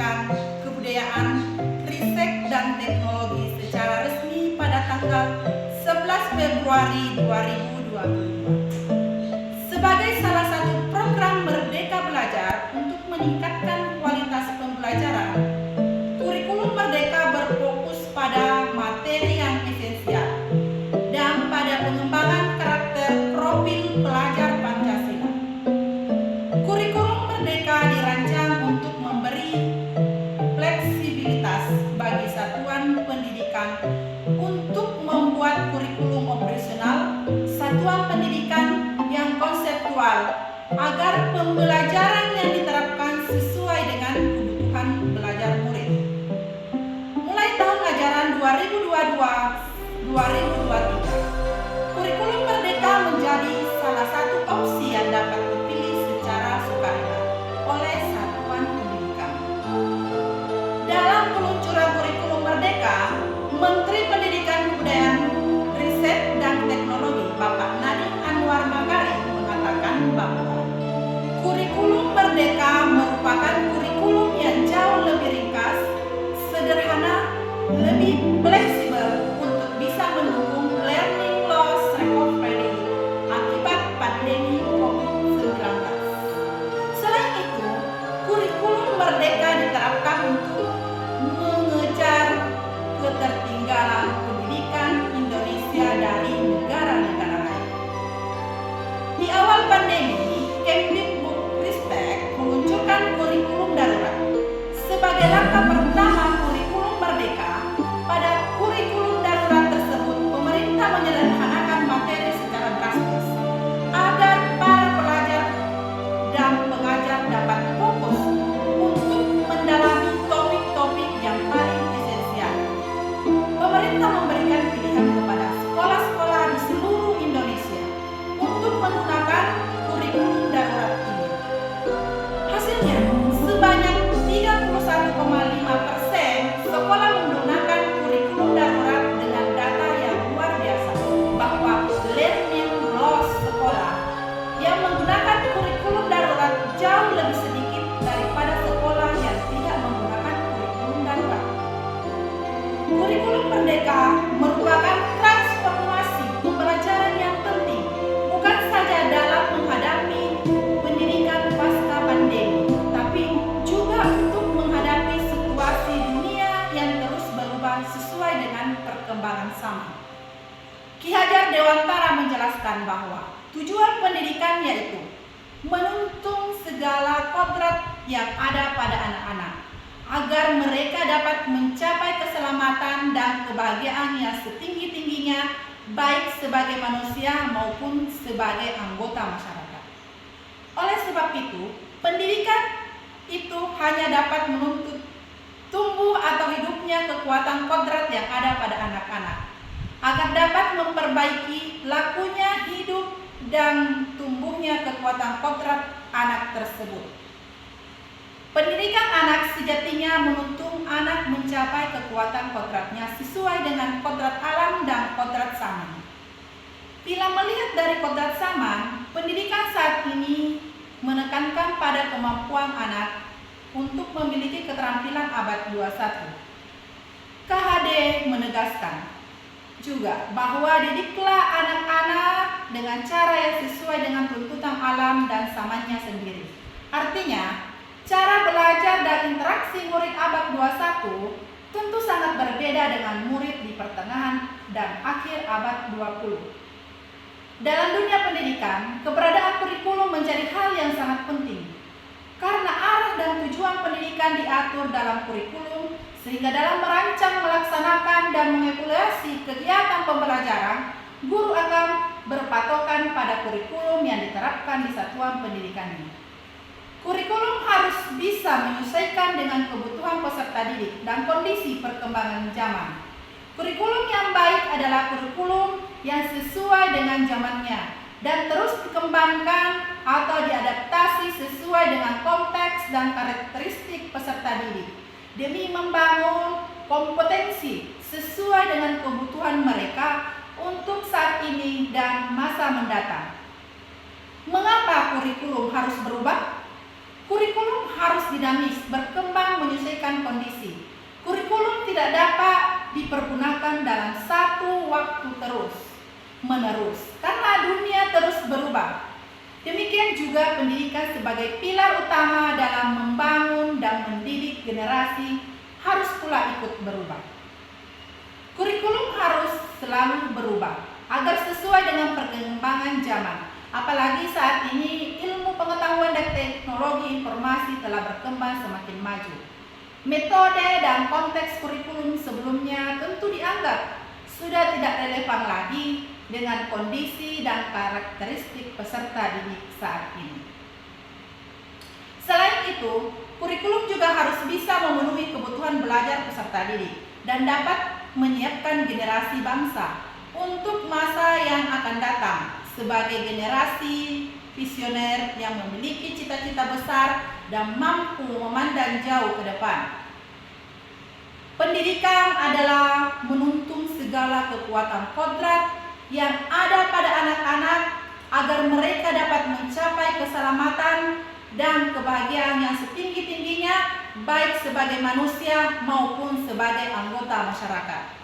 Pendidikan, Kebudayaan, Riset dan Teknologi secara resmi pada tanggal 11 Februari 2022. Sebagai salah satu program Merdeka Belajar untuk meningkatkan kualitas pembelajaran, kurikulum Merdeka berfokus pada materi yang esensial dan pada pengembangan karakter profil pelajar Pancasila. Kurikulum Merdeka dirancang untuk memberi fleksibilitas bagi satuan pendidikan untuk membuat kurikulum operasional satuan pendidikan yang konseptual agar pembelajaran yang diterapkan sesuai dengan kebutuhan belajar murid. Mulai tahun ajaran 2022-2023, kurikulum Merdeka menjadi salah satu opsi yang dapat dipilih secara sukarela oleh satuan pendidikan. Dalam peluncuran kurikulum Merdeka, Menteri Pendidikan, Kebudayaan, Riset dan Teknologi Bapak Nadiem Anwar Makarim mengatakan bahwa kurikulum Merdeka merupakan kurikulum yang jauh lebih ringkas, sederhana, lebih fleksibel untuk bisa mendukung learning loss recovery akibat pandemi COVID-19. Selain itu, kurikulum Merdeka diterapkan untuk mengejar ketertinggalan pendidikan Indonesia dari negara-negara lain. Di awal pandemi, Kemdikbudristek meluncurkan kurikulum darurat. Sebagai langkah pertama kurikulum Merdeka, pada kurikulum darurat tersebut pemerintah menyederhanakan materi secara drastis agar para pelajar dan pengajar dapat fokus untuk mendalami topik-topik yang paling esensial. Pemerintah memberikan pilihan kepada sekolah-sekolah di seluruh Indonesia untuk menggunakan kurikulum darurat ini. Hasilnya, sebanyak 31,5% sekolah menggunakan kurikulum darurat dengan data yang luar biasa bahwa learning loss sekolah yang menggunakan kurikulum darurat jauh lebih sedikit daripada sekolah yang tidak menggunakan kurikulum darurat. Kurikulum Merdeka merupakan transformasi pembelajaran yang penting, bukan saja dalam menghadapi pendidikan pasca pandemi, tapi juga untuk menghadapi situasi dunia yang terus berubah sesuai dengan perkembangan zaman. Ki Hajar Dewantara menjelaskan bahwa tujuan pendidikan yaitu menuntun segala kodrat yang ada pada anak-anak agar mereka dapat mencapai keselamatan dan kebahagiaan yang setinggi-tingginya baik sebagai manusia maupun sebagai anggota masyarakat. Oleh sebab itu, pendidikan itu hanya dapat menuntut tumbuh atau hidupnya kekuatan kodrat yang ada pada anak-anak agar dapat memperbaiki lakunya hidup dan tumbuhnya kekuatan kodrat anak tersebut. Pendidikan anak sejatinya menuntun anak mencapai kekuatan kodratnya sesuai dengan kodrat alam dan kodrat zaman. Bila melihat dari kodrat zaman, pendidikan saat ini menekankan pada kemampuan anak untuk memiliki keterampilan abad 21. KHD menegaskan juga bahwa didiklah anak-anak dengan cara yang sesuai dengan tuntutan alam dan zamannya sendiri. Artinya, cara belajar dan interaksi murid abad 21 tentu sangat berbeda dengan murid di pertengahan dan akhir abad 20. Dalam dunia pendidikan, keberadaan kurikulum menjadi hal yang sangat penting. Karena arah dan tujuan pendidikan diatur dalam kurikulum, sehingga dalam merancang, melaksanakan, dan mengevaluasi kegiatan pembelajaran, guru akan berpatokan pada kurikulum yang diterapkan di satuan pendidikannya. Kurikulum harus bisa menyesuaikan dengan kebutuhan peserta didik dan kondisi perkembangan zaman. Kurikulum yang baik adalah kurikulum yang sesuai dengan zamannya dan terus dikembangkan atau diadaptasi sesuai dengan konteks dan karakteristik peserta didik demi membangun kompetensi sesuai dengan kebutuhan mereka untuk saat ini dan masa mendatang. Mengapa kurikulum harus berubah? Kurikulum harus dinamis, berkembang menyesuaikan kondisi. Kurikulum tidak dapat dipergunakan dalam satu waktu terus-menerus karena dunia terus berubah. Demikian juga pendidikan sebagai pilar utama dalam membangun dan mendidik generasi harus pula ikut berubah. Kurikulum harus selalu berubah agar sesuai dengan perkembangan zaman. Apalagi saat ini ilmu pengetahuan dan teknologi informasi telah berkembang semakin maju. Metode dan konteks kurikulum sebelumnya tentu dianggap sudah tidak relevan lagi dengan kondisi dan karakteristik peserta didik saat ini. Selain itu, kurikulum juga harus bisa memenuhi kebutuhan belajar peserta didik dan dapat menyiapkan generasi bangsa untuk masa yang akan datang sebagai generasi visioner yang memiliki cita-cita besar dan mampu memandang jauh ke depan. Pendidikan adalah menuntun segala kekuatan kodrat yang ada pada anak-anak agar mereka dapat mencapai keselamatan dan kebahagiaan yang setinggi-tingginya baik sebagai manusia maupun sebagai anggota masyarakat.